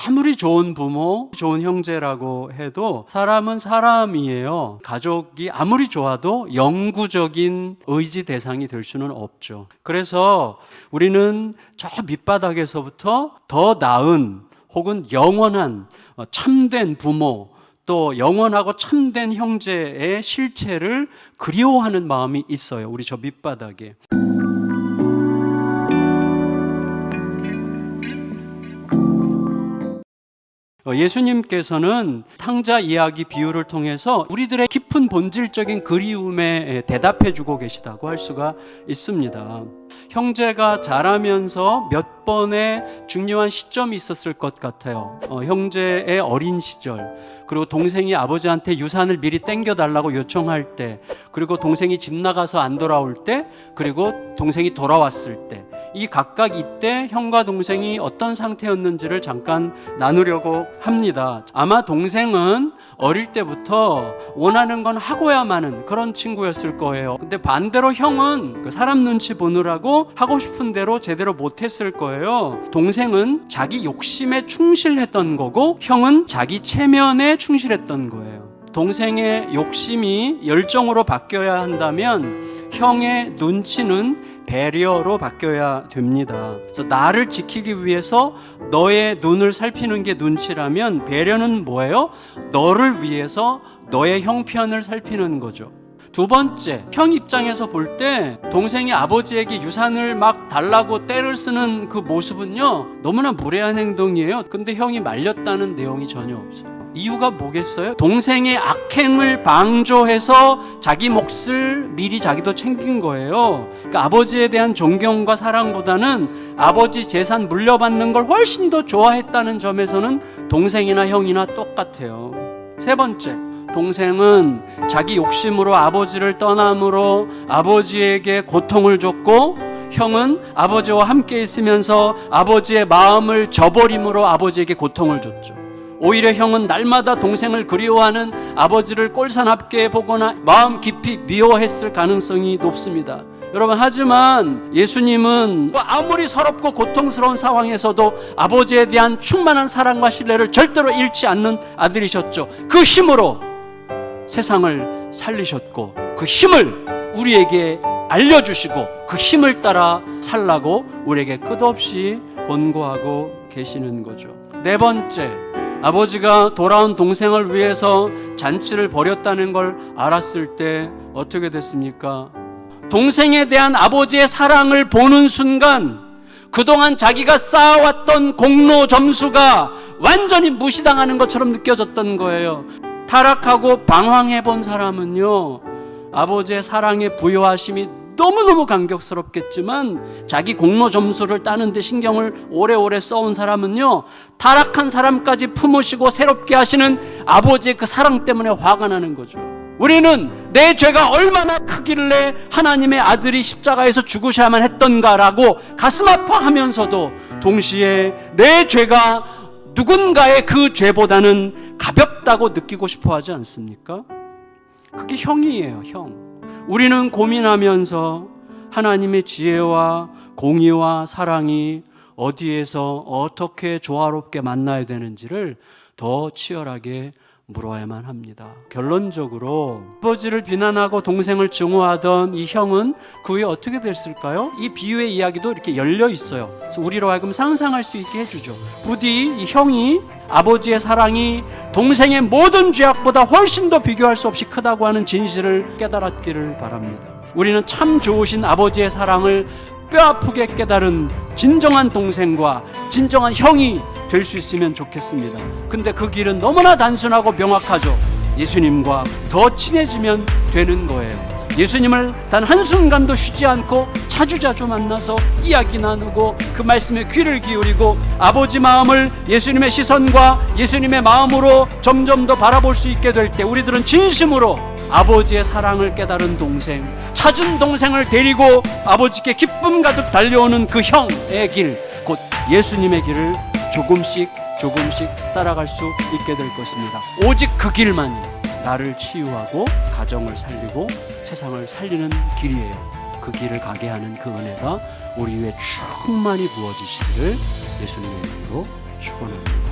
아무리 좋은 부모, 좋은 형제라고 해도 사람은 사람이에요. 가족이 아무리 좋아도 영구적인 의지 대상이 될 수는 없죠. 그래서 우리는 저 밑바닥에서부터 더 나은 혹은 영원한 참된 부모, 또 영원하고 참된 형제의 실체를 그리워하는 마음이 있어요. 우리 저 밑바닥에. 예수님께서는 탕자 이야기 비유를 통해서 우리들의 깊은 본질적인 그리움에 대답해 주고 계시다고 할 수가 있습니다. 형제가 자라면서 몇 번의 중요한 시점이 있었을 것 같아요. 형제의 어린 시절, 그리고 동생이 아버지한테 유산을 미리 땡겨달라고 요청할 때, 그리고 동생이 집 나가서 안 돌아올 때, 그리고 동생이 돌아왔을 때, 이 각각 이때 형과 동생이 어떤 상태였는지를 잠깐 나누려고 합니다. 아마 동생은 어릴 때부터 원하는 건 하고야 마는 그런 친구였을 거예요. 근데 반대로 형은 사람 눈치 보느라고 하고 싶은 대로 제대로 못했을 거예요. 동생은 자기 욕심에 충실했던 거고, 형은 자기 체면에 충실했던 거예요. 동생의 욕심이 열정으로 바뀌어야 한다면 형의 눈치는 배려로 바뀌어야 됩니다. 그래서 나를 지키기 위해서 너의 눈을 살피는 게 눈치라면, 배려는 뭐예요? 너를 위해서 너의 형편을 살피는 거죠. 두 번째, 형 입장에서 볼 때 동생이 아버지에게 유산을 막 달라고 떼를 쓰는 그 모습은요, 너무나 무례한 행동이에요. 근데 형이 말렸다는 내용이 전혀 없어요. 이유가 뭐겠어요? 동생의 악행을 방조해서 자기 몫을 미리 자기도 챙긴 거예요. 그러니까 아버지에 대한 존경과 사랑보다는 아버지 재산 물려받는 걸 훨씬 더 좋아했다는 점에서는 동생이나 형이나 똑같아요. 세 번째, 동생은 자기 욕심으로 아버지를 떠남으로 아버지에게 고통을 줬고, 형은 아버지와 함께 있으면서 아버지의 마음을 저버림으로 아버지에게 고통을 줬죠. 오히려 형은 날마다 동생을 그리워하는 아버지를 꼴사납게 보거나 마음 깊이 미워했을 가능성이 높습니다. 여러분, 하지만 예수님은 아무리 서럽고 고통스러운 상황에서도 아버지에 대한 충만한 사랑과 신뢰를 절대로 잃지 않는 아들이셨죠. 그 힘으로 세상을 살리셨고, 그 힘을 우리에게 알려주시고, 그 힘을 따라 살라고 우리에게 끝없이 권고하고 계시는 거죠. 네 번째, 아버지가 돌아온 동생을 위해서 잔치를 벌였다는 걸 알았을 때 어떻게 됐습니까? 동생에 대한 아버지의 사랑을 보는 순간 그동안 자기가 쌓아왔던 공로 점수가 완전히 무시당하는 것처럼 느껴졌던 거예요. 타락하고 방황해 본 사람은요, 아버지의 사랑의 부요하심이 너무너무 감격스럽겠지만 자기 공로 점수를 따는 데 신경을 오래오래 써온 사람은요, 타락한 사람까지 품으시고 새롭게 하시는 아버지의 그 사랑 때문에 화가 나는 거죠. 우리는 내 죄가 얼마나 크길래 하나님의 아들이 십자가에서 죽으셔야만 했던가라고 가슴 아파하면서도 동시에 내 죄가 누군가의 그 죄보다는 가볍다고 느끼고 싶어 하지 않습니까? 그게 형이에요, 형. 우리는 고민하면서 하나님의 지혜와 공의와 사랑이 어디에서 어떻게 조화롭게 만나야 되는지를 더 치열하게 물어야만 합니다. 결론적으로 아버지를 비난하고 동생을 증오하던 이 형은 그 후에 어떻게 됐을까요? 이 비유의 이야기도 이렇게 열려 있어요. 그래서 우리로 하여금 상상할 수 있게 해주죠. 부디 이 형이 아버지의 사랑이 동생의 모든 죄악보다 훨씬 더 비교할 수 없이 크다고 하는 진실을 깨달았기를 바랍니다. 우리는 참 좋으신 아버지의 사랑을 뼈아프게 깨달은 진정한 동생과 진정한 형이 될 수 있으면 좋겠습니다. 근데 그 길은 너무나 단순하고 명확하죠. 예수님과 더 친해지면 되는 거예요. 예수님을 단 한순간도 쉬지 않고 자주자주 만나서 이야기 나누고 그 말씀에 귀를 기울이고 아버지 마음을 예수님의 시선과 예수님의 마음으로 점점 더 바라볼 수 있게 될 때 우리들은 진심으로 아버지의 사랑을 깨달은 동생, 찾은 동생을 데리고 아버지께 기쁨 가득 달려오는 그 형의 길, 곧 예수님의 길을 조금씩 따라갈 수 있게 될 것입니다. 오직 그 길만이 나를 치유하고 가정을 살리고 세상을 살리는 길이에요. 그 길을 가게 하는 그 은혜가 우리 위에 충만히 부어지시기를 예수님의 이름으로 축원합니다.